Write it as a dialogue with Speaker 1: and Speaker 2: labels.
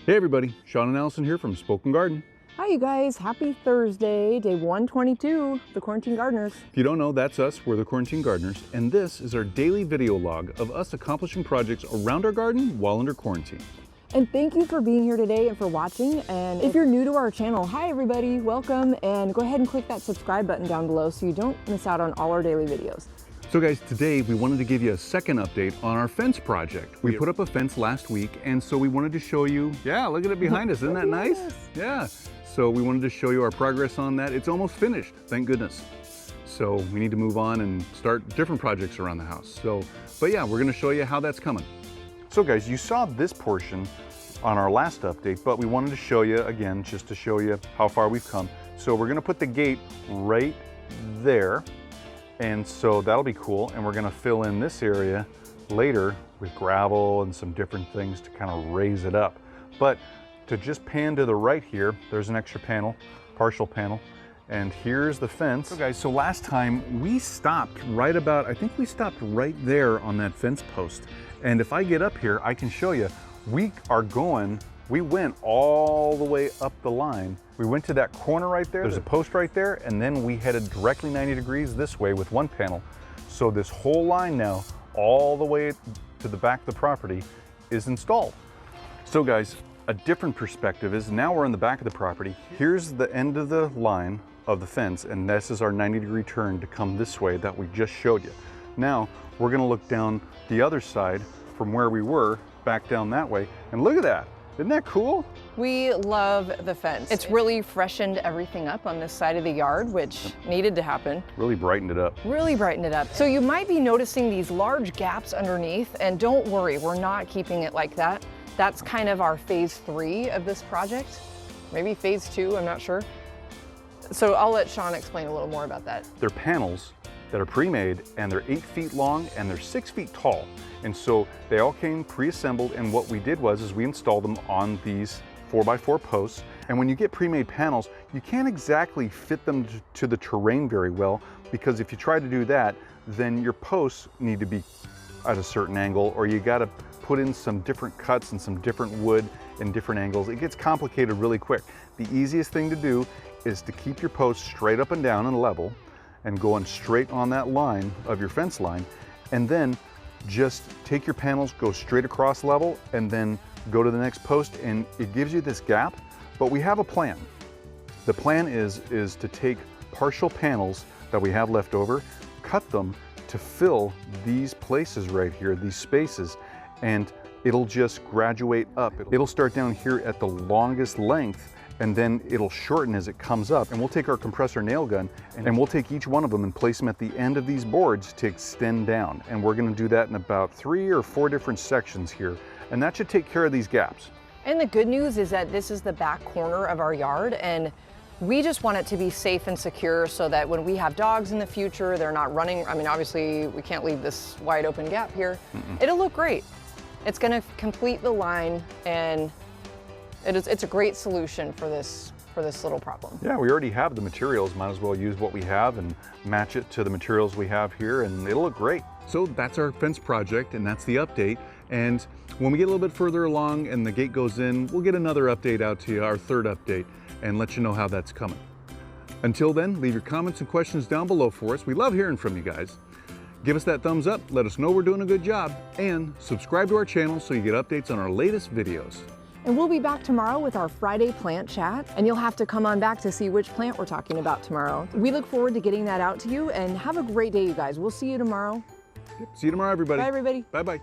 Speaker 1: Hey everybody, Sean and Allison here from Spoken Garden.
Speaker 2: Hi you guys, happy Thursday, day 122, the Quarantine Gardeners.
Speaker 1: If you don't know, that's us, we're the Quarantine Gardeners, and this is our daily video log of us accomplishing projects around our garden while under quarantine.
Speaker 2: And thank you for being here today and for watching. And if you're new to our channel, hi everybody, welcome, and go ahead and click that subscribe button down below so you don't miss out on all our daily videos.
Speaker 1: So guys, today we wanted to give you a second update on our fence project. We put up a fence last week, and so we wanted to show you, yeah, look at it behind us, isn't that nice? Yeah, so we wanted to show you our progress on that. It's almost finished, thank goodness. So we need to move on and start different projects around the house. But yeah, we're gonna show you how that's coming. So guys, you saw this portion on our last update, but we wanted to show you again, just to show you how far we've come. So we're gonna put the gate right there. And so that'll be cool. And we're gonna fill in this area later with gravel and some different things to kind of raise it up. But to just pan to the right here, there's an extra panel, partial panel, and here's the fence. So guys, so last time we stopped right about, I think we stopped right there on that fence post. And if I get up here, I can show you, we went all the way up the line. We went to that corner right there. There's a post right there, and then we headed directly 90 degrees this way with one panel. So this whole line now, all the way to the back of the property, is installed. So guys, a different perspective is now we're in the back of the property. Here's the end of the line of the fence, and this is our 90-degree turn to come this way that we just showed you. Now, we're gonna look down the other side from where we were, back down that way, and look at that. Isn't that cool?
Speaker 2: We love the fence. It's really freshened everything up on this side of the yard, which needed to happen.
Speaker 1: Really brightened it up.
Speaker 2: Really brightened it up. So you might be noticing these large gaps underneath, and don't worry, we're not keeping it like that. That's kind of our phase 3 of this project. Maybe phase 2, I'm not sure. So I'll let Sean explain a little more about that.
Speaker 1: They're panels that are pre-made, and they're 8 feet long and they're 6 feet tall. And so they all came pre-assembled, and what we did was we installed them on these 4x4 posts. And when you get pre-made panels, you can't exactly fit them to the terrain very well, because if you try to do that, then your posts need to be at a certain angle, or you gotta put in some different cuts and some different wood and different angles. It gets complicated really quick. The easiest thing to do is to keep your posts straight up and down and level, and going straight on that line of your fence line, and then just take your panels, go straight across level, and then go to the next post, and it gives you this gap. But we have a plan. The plan is to take partial panels that we have left over, cut them to fill these places right here, these spaces, and it'll just graduate up. It'll start down here at the longest length, and then it'll shorten as it comes up. And we'll take our compressor nail gun, and we'll take each one of them and place them at the end of these boards to extend down. And we're gonna do that in about 3 or 4 different sections here. And that should take care of these gaps.
Speaker 2: And the good news is that this is the back corner of our yard, and we just want it to be safe and secure so that when we have dogs in the future, they're not running. I mean, obviously we can't leave this wide open gap here. It'll look great. It's gonna complete the line, and it's a great solution for this little problem.
Speaker 1: Yeah, we already have the materials. Might as well use what we have and match it to the materials we have here, and it'll look great. So that's our fence project, and that's the update. And when we get a little bit further along and the gate goes in, we'll get another update out to you, our third update, and let you know how that's coming. Until then, leave your comments and questions down below for us. We love hearing from you guys. Give us that thumbs up, let us know we're doing a good job, and subscribe to our channel so you get updates on our latest videos.
Speaker 2: And we'll be back tomorrow with our Friday plant chat, and you'll have to come on back to see which plant we're talking about tomorrow. We look forward to getting that out to you, and have a great day, you guys. We'll see you tomorrow.
Speaker 1: See you tomorrow, everybody.
Speaker 2: Bye, everybody.
Speaker 1: Bye-bye.